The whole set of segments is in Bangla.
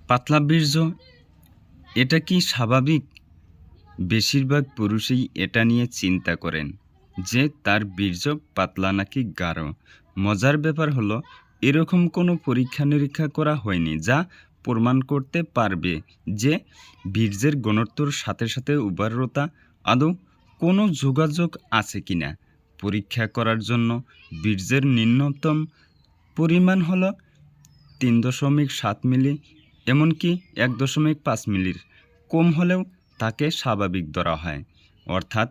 পাতলা বীর্য এটা কি স্বাভাবিক? বেশিরভাগ পুরুষই এটা নিয়ে চিন্তা করেন যে তার বীর্য পাতলা নাকি গাঢ়। মজার ব্যাপার হলো এরকম কোনো পরীক্ষা-নিরীক্ষা করা হয়নি যা প্রমাণ করতে পারবে যে বীর্যের ঘনত্বর সাথে উর্বরতা আদৌ কোনো যোগাযোগ আছে কিনা। পরীক্ষা করার জন্য বীর্যের ন্যূনতম পরিমাণ হলো ৩.৭ মিলি, এমনকি ১.৫ মিলির কম হলেও তাকে স্বাভাবিক ধরা হয়। অর্থাৎ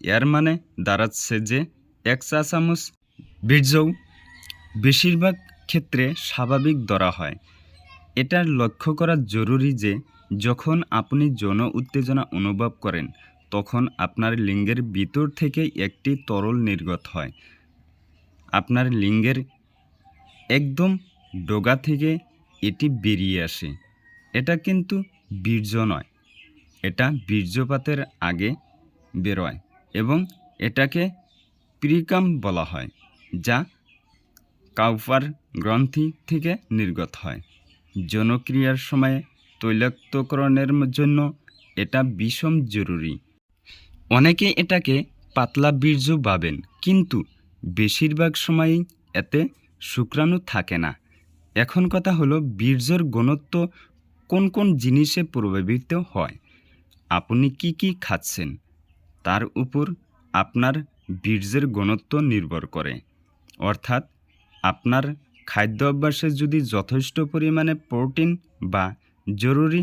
এর মানে দাঁড়াচ্ছে যে ১ চা-চামচ বীর্যও বেশিরভাগ ক্ষেত্রে স্বাভাবিক ধরা হয়। এটা লক্ষ্য করা জরুরি যে যখন আপনি যৌন উত্তেজনা অনুভব করেন তখন আপনার লিঙ্গের ভিতর থেকে একটি তরল নির্গত হয়। আপনার লিঙ্গের একদম ডগা থেকে এটি বেরিয়ে আসে। এটা কিন্তু বীর্য নয়, এটা বীর্যপাতের আগে বেরোয় এবং এটাকে প্রিকাম বলা হয়, যা কাউপার গ্রন্থি থেকে নির্গত হয়। যৌনক্রিয়ার সময়ে তৈলাক্তকরণের জন্য এটা ভীষণ জরুরি। অনেকে এটাকে পাতলা বীর্য ভাবেন, কিন্তু বেশিরভাগ সময়ই এতে শুক্রাণু থাকে না। এখন কথা হলো বীর্যর ঘনত্ব কোন কোন জিনিসে প্রভাবিত হয়। আপনি কি কি খাচ্ছেন তার উপর আপনার বীর্যের ঘনত্ব নির্ভর করে। অর্থাৎ আপনার খাদ্য অভ্যাসে যদি যথেষ্ট পরিমাণে প্রোটিন বা জরুরি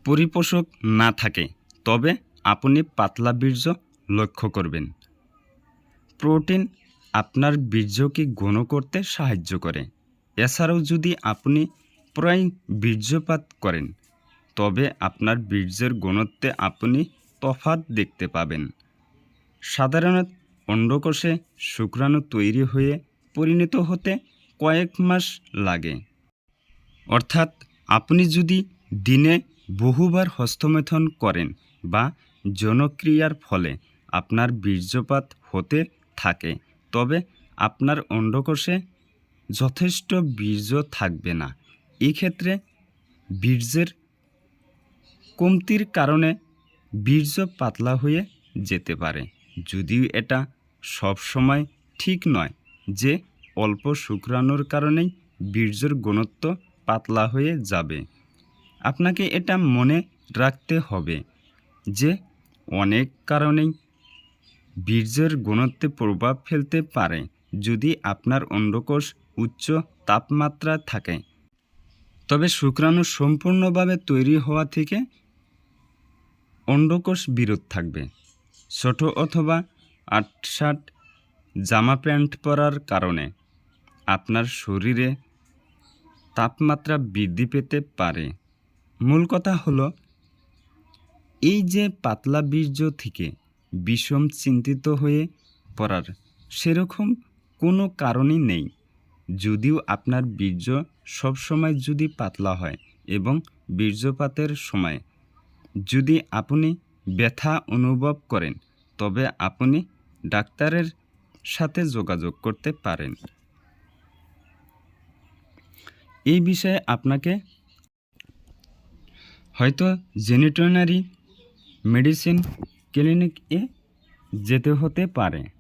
পরিপোষক না থাকে তবে আপনি পাতলা বীর্য লক্ষ্য করবেন। প্রোটিন আপনার বীর্যকে ঘন করতে সাহায্য করে। এছাড়াও যদি আপনি প্রায় বীর্যপাত করেন তবে আপনার বীর্যের ঘনত্বে আপনি তফাৎ দেখতে পাবেন। সাধারণত অন্ডকোষে শুক্রাণু তৈরি হয়ে পরিণত হতে কয়েক মাস লাগে। অর্থাৎ আপনি যদি দিনে বহুবার হস্তমৈথুন করেন বা যৌনক্রিয়ার ফলে আপনার বীর্যপাত হতে থাকে তবে আপনার অন্ডকোষে যথেষ্ট বীর্য থাকবে না। এক্ষেত্রে বীর্যের কমতির কারণে বীর্য পাতলা হয়ে যেতে পারে। যদিও এটা সবসময় ঠিক নয় যে অল্প শুক্রাণুর কারণেই বীর্যের ঘনত্ব পাতলা হয়ে যাবে। আপনাকে এটা মনে রাখতে হবে যে অনেক কারণেই বীর্যের ঘনত্বে প্রভাব ফেলতে পারে। যদি আপনার অন্ডকোষ উচ্চ তাপমাত্রা থাকে তবে শুক্রাণু সম্পূর্ণভাবে তৈরি হওয়া থেকে অন্ডকোষ বিরত থাকবে। ছোট অথবা আটসাট জামা প্যান্ট পরার কারণে আপনার শরীরে তাপমাত্রা বৃদ্ধি পেতে পারে। মূল কথা হলো এই যে পাতলা বীর্য থেকে বিষম চিন্তিত হয়ে পড়ার সেরকম কোনো কারণই নেই। যদিও আপনার বীর্য সবসময় যদি পাতলা হয় এবং বীর্যপাতের সময় যদি আপনি ব্যথা অনুভব করেন তবে আপনি ডাক্তারের সাথে যোগাযোগ করতে পারেন। এই বিষয়ে আপনাকে হয়তো জেনিটরিনারি মেডিসিন ক্লিনিকে যেতে হতে পারে।